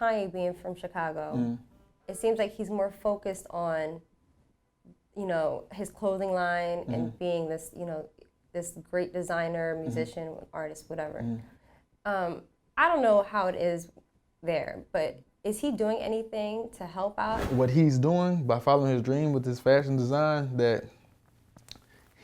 Kanye being from Chicago, it seems like he's more focused on, you know, his clothing line and being this, you know, this great designer, musician, artist, whatever. I don't know how it is there, but is he doing anything to help out? What he's doing by following his dream with his fashion design, that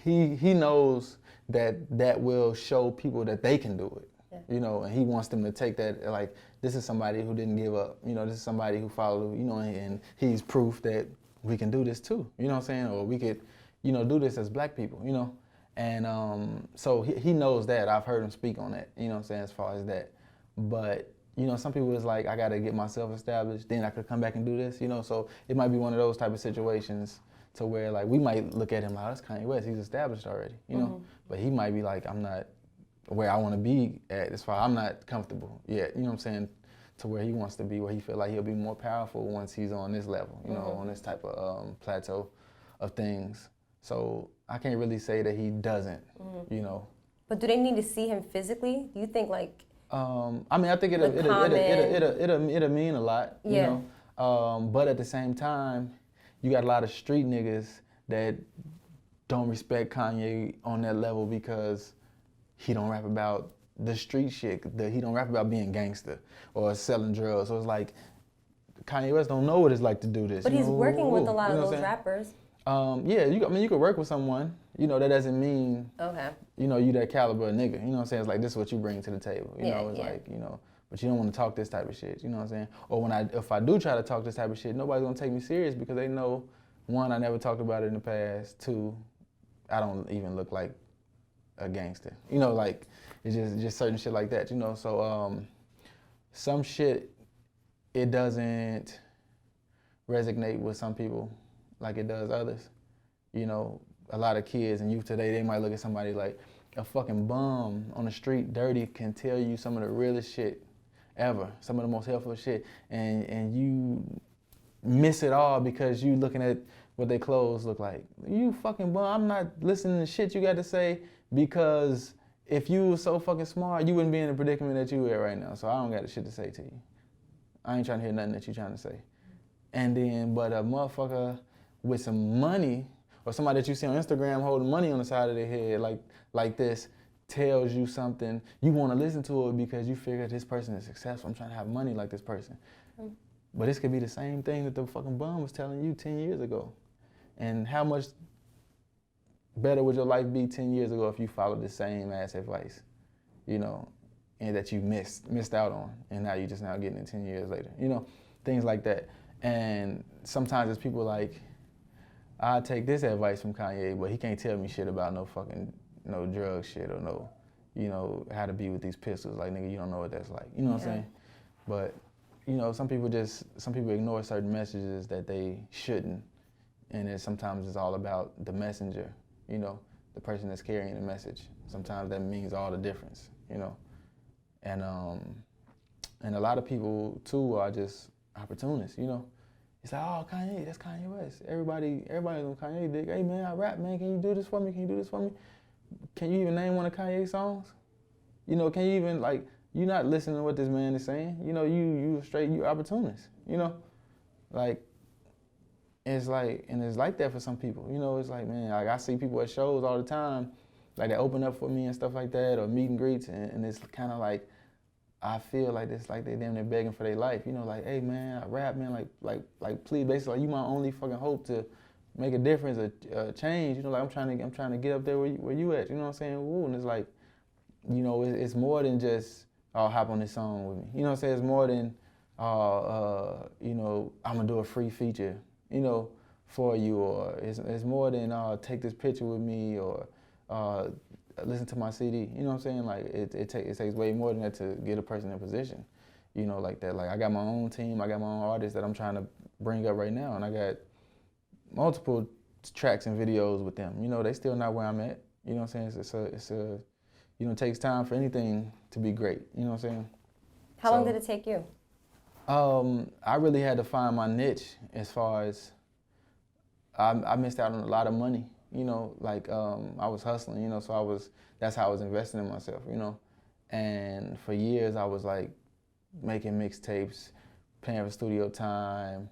he knows that will show people that they can do it. Yeah. You know, and he wants them to take that, like, this is somebody who didn't give up. You know, this is somebody who followed, you know, and he's proof that we can do this too. You know what I'm saying? Or we could, you know, do this as black people, you know? And so he knows that. I've heard him speak on that, you know what I'm saying, as far as that. But, you know, some people is like, I got to get myself established, then I could come back and do this, you know? So it might be one of those type of situations to where, like, we might look at him like, oh, that's Kanye West, he's established already, you know? But he might be like, I'm not where I want to be at, as far I'm not comfortable yet, you know what I'm saying? To where he wants to be, where he feel like he'll be more powerful once he's on this level, you know, on this type of plateau of things. So I can't really say that he doesn't, you know. But do they need to see him physically? Do you think, like, I mean, I think it'll mean a lot, you know. But at the same time, you got a lot of street niggas that don't respect Kanye on that level because he don't rap about the street shit. He don't rap about being gangster or selling drugs. So it's like, Kanye West don't know what it's like to do this. But he's working with a lot of those rappers. Yeah, I mean, you could work with someone. You know, that doesn't mean, you know, you that caliber of nigga. You know what I'm saying? It's like, this is what you bring to the table. You know, it's like, you know, but you don't want to talk this type of shit. You know what I'm saying? Or if I do try to talk this type of shit, nobody's going to take me serious because they know, one, I never talked about it in the past. Two, I don't even look like a gangster. You know, like, it's just certain shit like that, you know? So some shit, it doesn't resonate with some people like it does others. You know, a lot of kids and youth today, they might look at somebody like a fucking bum on the street, dirty, can tell you some of the realest shit ever, some of the most helpful shit, and you miss it all because you looking at what their clothes look like. You fucking bum, I'm not listening to shit you got to say because if you were so fucking smart, you wouldn't be in the predicament that you are right now, so I don't got the shit to say to you. I ain't trying to hear nothing that you trying to say. And then, but a motherfucker with some money, or somebody that you see on Instagram holding money on the side of their head like this, tells you something, you want to listen to it because you figure this person is successful. I'm trying to have money like this person. But this could be the same thing that the fucking bum was telling you 10 years ago. And how much better would your life be 10 years ago if you followed the same ass advice, you know, and that you missed out on, and now you're just now getting it 10 years later, you know, things like that. And sometimes it's people like, I take this advice from Kanye, but he can't tell me shit about no drug shit or no, you know, how to be with these pistols. Like, nigga, you don't know what that's like. You know what I'm saying? But, you know, some people ignore certain messages that they shouldn't. And sometimes it's all about the messenger, you know, the person that's carrying the message. Sometimes that means all the difference, you know. And a lot of people too are just opportunists, you know. It's like, oh, Kanye, that's Kanye West. Everybody's on Kanye dick. Hey, man, I rap, man. Can you do this for me? Can you do this for me? Can you even name one of Kanye's songs? You know, can you even, like, you're not listening to what this man is saying. You know, you opportunist, you know? Like, it's like that for some people. You know, it's like, man, like, I see people at shows all the time, like, they open up for me and stuff like that, or meet and greets, and it's kind of like, I feel like it's like they damn near begging for their life. You know, like, hey, man, I rap, man, like, please, basically, like, you my only fucking hope to make a difference, a change. You know, like, I'm trying to get up there where you at. You know what I'm saying? Ooh, and it's like, you know, it's more than just, oh, hop on this song with me. You know what I'm saying? It's more than, you know, I'm gonna do a free feature, you know, for you, or it's more than take this picture with me, or listen to my CD. You know what I'm saying? Like, it takes way more than that to get a person in a position, you know, like that. Like, I got my own team, I got my own artists that I'm trying to bring up right now, and I got multiple tracks and videos with them. You know, they still not where I'm at. You know what I'm saying? It's a you know, it takes time for anything to be great. You know what I'm saying? How long did it take you? I really had to find my niche as far as I missed out on a lot of money. You know, like, I was hustling, you know, so that's how I was investing in myself, you know. And for years I was like making mixtapes, paying for studio time,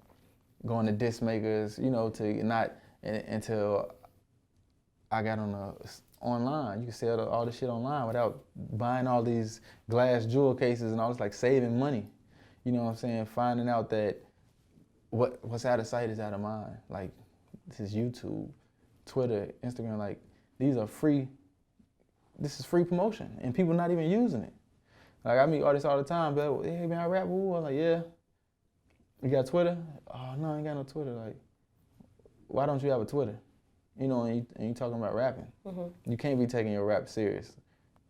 going to disc makers, you know, to not until I got online. You can sell all this shit online without buying all these glass jewel cases and all this, like saving money. You know what I'm saying? Finding out that what's out of sight is out of mind. Like, this is YouTube, Twitter, Instagram, like, these are free. This is free promotion, and people not even using it. Like, I meet artists all the time, but hey, man, I rap, ooh. I'm like, yeah. You got Twitter? Oh, no, I ain't got no Twitter. Like, why don't you have a Twitter? You know, and you talking about rapping. Mm-hmm. You can't be taking your rap serious.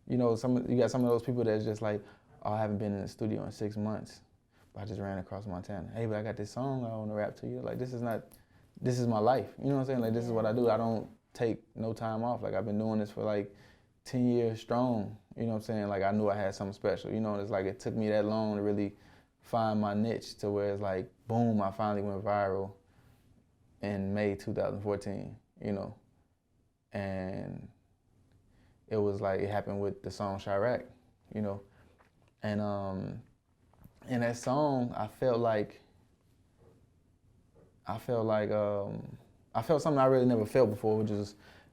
You know, you got some of those people that's just like, oh, I haven't been in the studio in 6 months, but I just ran across Montana. Hey, but I got this song I want to rap to you. Like, this is my life. You know what I'm saying? Like, this is what I do. I don't take no time off. Like, I've been doing this for like 10 years strong. You know what I'm saying? Like, I knew I had something special. You know, it's like it took me that long to really find my niche to where it's like, boom, I finally went viral in May 2014, you know. And it was like, it happened with the song Chiraq, you know. And in that song, I felt something I really never felt before, which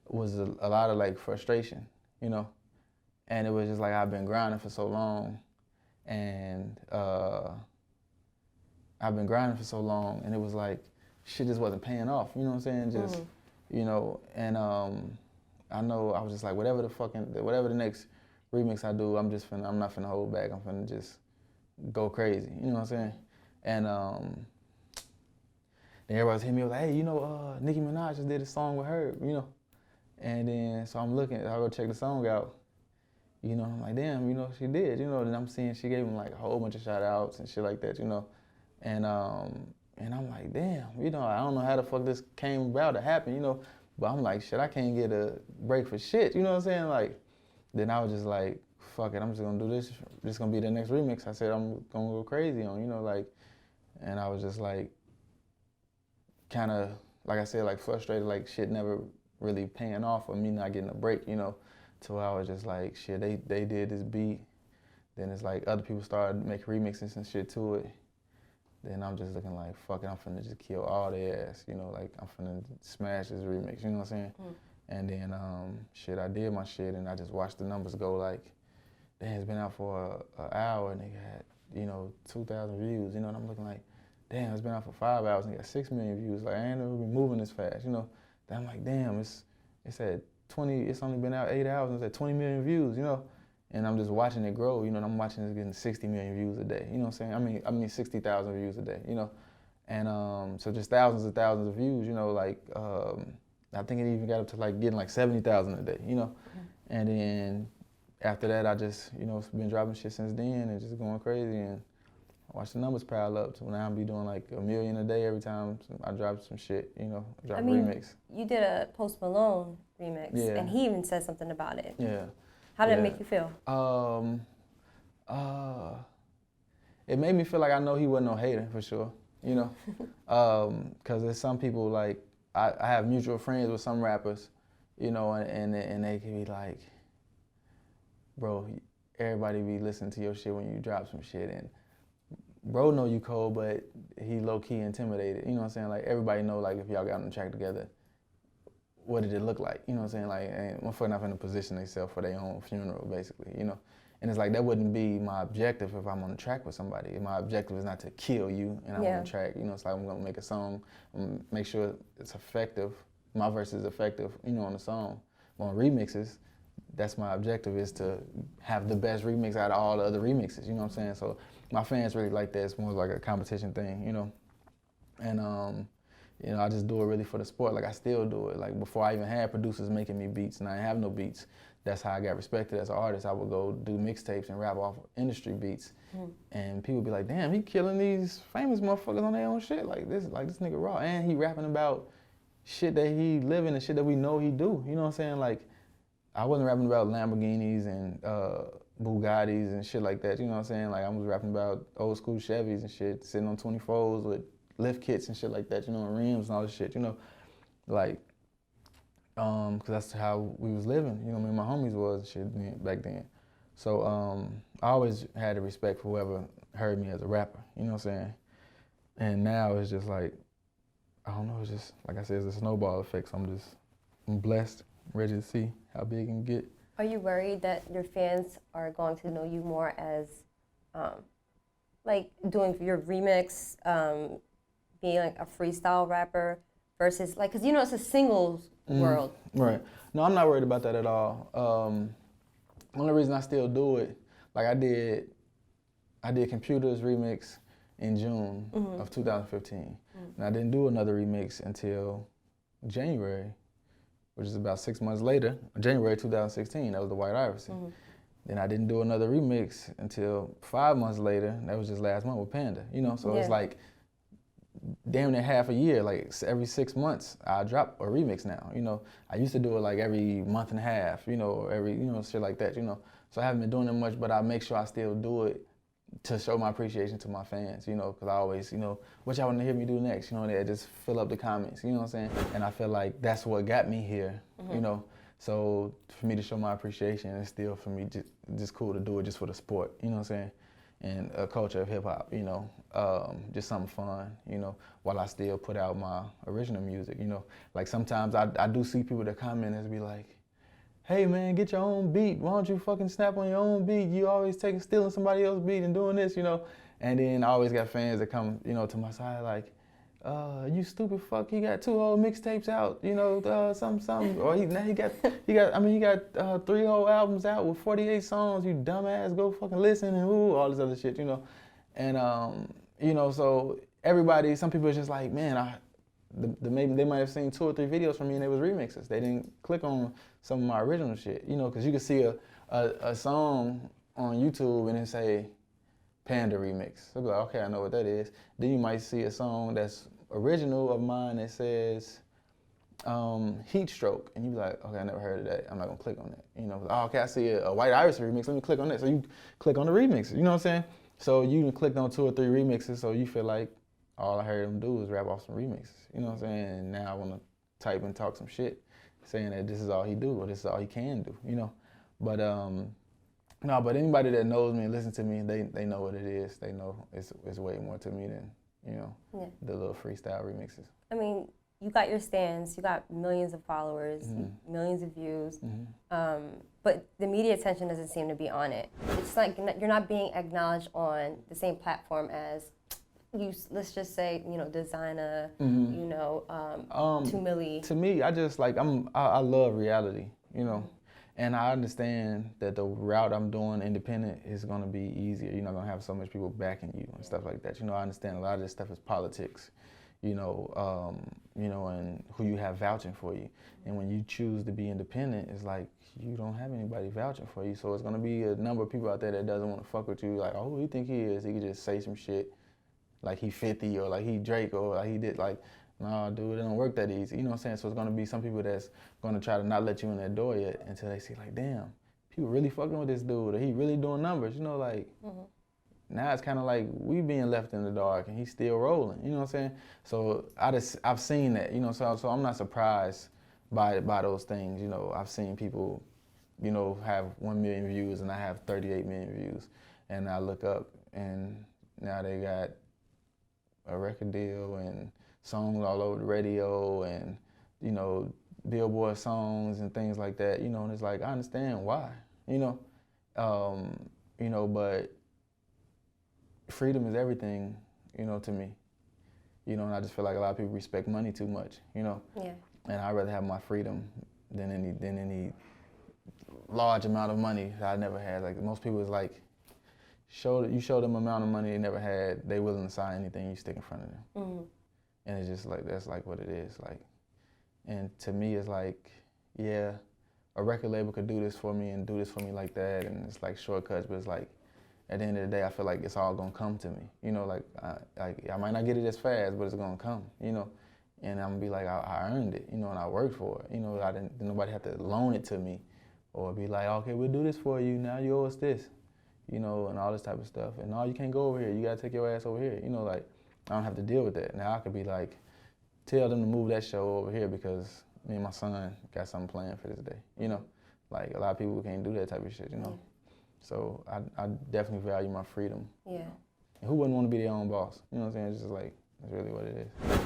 was a lot of like frustration, you know. And it was just like, I've been grinding for so long, and and it was like, shit just wasn't paying off, you know what I'm saying? Just, you know, and I know I was just like, whatever the next remix I do, I'm not finna hold back. I'm finna just go crazy, you know what I'm saying? And then everybody's hitting me, like, hey, you know, Nicki Minaj just did a song with her, you know? And then, so I'm looking, I go check the song out, you know, I'm like, damn, you know, she did, you know, then I'm seeing she gave him like a whole bunch of shout outs and shit like that, you know? And I'm like, damn, you know, I don't know how the fuck this came about to happen, you know? But I'm like, shit, I can't get a break for shit, you know what I'm saying? Like, then I was just like, fuck it, I'm just gonna do this. This is gonna be the next remix. I said, I'm gonna go crazy on, you know, like, and I was just like, kind of, like I said, like frustrated, like shit never really paying off or me not getting a break, you know, to where I was just like, shit, they did this beat. Then it's like other people started making remixes and shit to it. Then I'm just looking like, fuck it, I'm finna just kill all their ass, you know, like I'm finna smash this remix, you know what I'm saying? And then, shit, I did my shit and I just watched the numbers go like, damn, it's been out for an hour and they got, you know, 2,000 views, you know, and I'm looking like, damn, it's been out for 5 hours and they got 6 million views. Like, I ain't never been moving this fast, you know? Then I'm like, damn, it's at 20, it's only been out 8 hours and it's at 20 million views, you know? And I'm just watching it grow, you know, and I'm watching it getting 60 million views a day, you know what I'm saying? I mean 60,000 views a day, you know? And so just thousands of views, you know, like, I think it even got up to like getting like 70,000 a day, you know? And then after that, I just, you know, been dropping shit since then and just going crazy and watch the numbers pile up. So now I'll be doing like 1 million a day every time I drop some shit, you know, drop a remix. You did a Post Malone remix, yeah. And he even said something about it. Yeah. How did it make you feel? It made me feel like I know he wasn't no hater for sure, you know? Cause there's some people like, I have mutual friends with some rappers, you know, and they can be like, bro, everybody be listening to your shit when you drop some shit and bro know you cold, but he low-key intimidated, you know what I'm saying? Like everybody know like if y'all got on the track together, what did it look like? You know what I'm saying? Like, and motherfucker not finna position themselves for their own funeral, basically, you know? And it's like, that wouldn't be my objective if I'm on the track with somebody. My objective is not to kill you and I'm on the track. You know, it's like I'm gonna make a song, make sure it's effective. My verse is effective, you know, on the song. On remixes, that's my objective, is to have the best remix out of all the other remixes, you know what I'm saying? So my fans really like that. It's more like a competition thing, you know? And, you know, I just do it really for the sport. Like I still do it. Like before I even had producers making me beats and I didn't have no beats, that's how I got respected as an artist. I would go do mixtapes and rap off industry beats. And people would be like, damn, he killing these famous motherfuckers on their own shit. Like this nigga raw. And he rapping about shit that he living and shit that we know he do. You know what I'm saying? Like I wasn't rapping about Lamborghinis and Bugattis and shit like that. You know what I'm saying? Like I was rapping about old school Chevys and shit, sitting on 24s with lift kits and shit like that, you know, and rims and all this shit, you know, like, cause that's how we was living, you know, me and my homies was and shit back then. So I always had a respect for whoever heard me as a rapper, you know what I'm saying? And now it's just like, I don't know, it's just, like I said, it's a snowball effect. So I'm blessed, ready to see how big it can get. Are you worried that your fans are going to know you more as, like, doing your remix, being like a freestyle rapper versus, like, because you know it's a singles world. Right. No, I'm not worried about that at all. Only reason I still do it, like I did Computers remix in June of 2015. And I didn't do another remix until January, which is about 6 months later, January 2016, that was the White Iverson. Then I didn't do another remix until 5 months later, that was just last month with Panda, you know? So it's like damn near half a year, like every 6 months, I drop a remix now, you know? I used to do it like every month and a half, you know, or every, you know, shit like that, you know? So I haven't been doing it much, but I make sure I still do it to show my appreciation to my fans, you know, because I always, you know, what y'all want to hear me do next, you know, they just fill up the comments, you know what I'm saying? And I feel like that's what got me here, you know? So for me to show my appreciation, it's still for me just cool to do it just for the sport, you know what I'm saying? And a culture of hip hop, you know, just something fun, you know, while I still put out my original music, you know. Like sometimes I do see people that comment and be like, hey man, get your own beat. Why don't you fucking snap on your own beat? You always stealing somebody else's beat and doing this, you know? And then I always got fans that come, you know, to my side like, you stupid fuck, he got 2 whole mixtapes out, you know, something. Or he got 3 whole albums out with 48 songs, you dumbass, go fucking listen and all this other shit, you know? And, you know, so everybody, some people are just like, man, maybe they might have seen 2 or 3 videos from me and it was remixes. They didn't click on some of my original shit, you know, because you can see a song on YouTube and it say Panda remix. So be like, okay, I know what that is. Then you might see a song that's original of mine that says Heat Stroke, and you be like, okay, I never heard of that. I'm not gonna click on that. You know, oh, okay, I see a White Iverson remix. Let me click on that. So you click on the remix. You know what I'm saying? So you clicked on 2 or 3 remixes, so you feel like all I heard him do was rap off some remixes. You know what I'm saying? And now I want to type and talk some shit, saying that this is all he do or this is all he can do. You know, but no, but anybody that knows me and listens to me, they know what it is. They know it's way more to me than, you know, the little freestyle remixes. I mean, you got your stands, you got millions of followers, millions of views, but the media attention doesn't seem to be on it. It's like you're not being acknowledged on the same platform as let's just say, you know, Designer, you know, 2 Milli. To me, I just like, I love reality, you know. And I understand that the route I'm doing independent is gonna be easier. You're not gonna have so much people backing you and stuff like that. You know, I understand a lot of this stuff is politics, you know, and who you have vouching for you. And when you choose to be independent, it's like you don't have anybody vouching for you. So it's gonna be a number of people out there that doesn't want to fuck with you. Like, oh, who do you think he is? He could just say some shit like he 50 or like he Drake or like he did like. No, dude, it don't work that easy. You know what I'm saying? So it's gonna be some people that's gonna try to not let you in that door yet until they see like, damn, people really fucking with this dude, or he really doing numbers. You know, like now it's kind of like we being left in the dark and he's still rolling. You know what I'm saying? So I've seen that. You know, so I'm not surprised by those things. You know, I've seen people, you know, have 1 million views and I have 38 million views, and I look up and now they got a record deal and songs all over the radio and, you know, Billboard songs and things like that, you know, and it's like, I understand why, you know, but freedom is everything, you know, to me, you know, and I just feel like a lot of people respect money too much, you know, and I'd rather have my freedom than any large amount of money that I never had. Like most people is like, you show them amount of money they never had, they willing to sign anything you stick in front of them. And it's just like, that's like what it is. Like, and to me, it's like, yeah, a record label could do this for me and do this for me like that. And it's like shortcuts, but it's like, at the end of the day, I feel like it's all gonna come to me. You know, like I might not get it as fast, but it's gonna come, you know? And I'm gonna be like, I earned it, you know, and I worked for it. You know, nobody had to loan it to me or be like, okay, we'll do this for you, now you owe us this, you know, and all this type of stuff. And no, you can't go over here, you gotta take your ass over here, you know, like, I don't have to deal with that. Now I could be like, tell them to move that show over here because me and my son got something planned for this day. You know, like a lot of people can't do that type of shit, you know. So I definitely value my freedom. Yeah. And who wouldn't want to be their own boss? You know what I'm saying? It's just like, That's really what it is.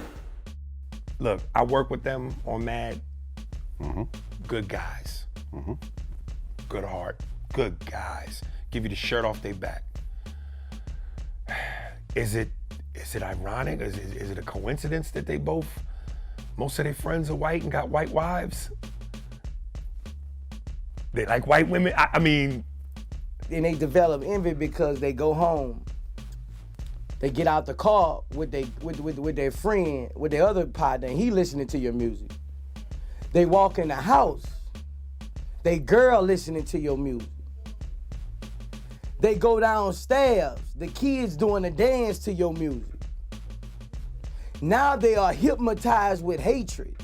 Look, I work with them on Mad. Good guys. Good heart. Good guys. Give you the shirt off their back. Is it ironic? Is it a coincidence that most of their friends are white and got white wives? They like white women? I mean. Then they develop envy because they go home. They get out the car with their friend, with their other partner, and he listening to your music. They walk in the house, they girl listening to your music. They go downstairs, the kids doing a dance to your music. Now they are hypnotized with hatred.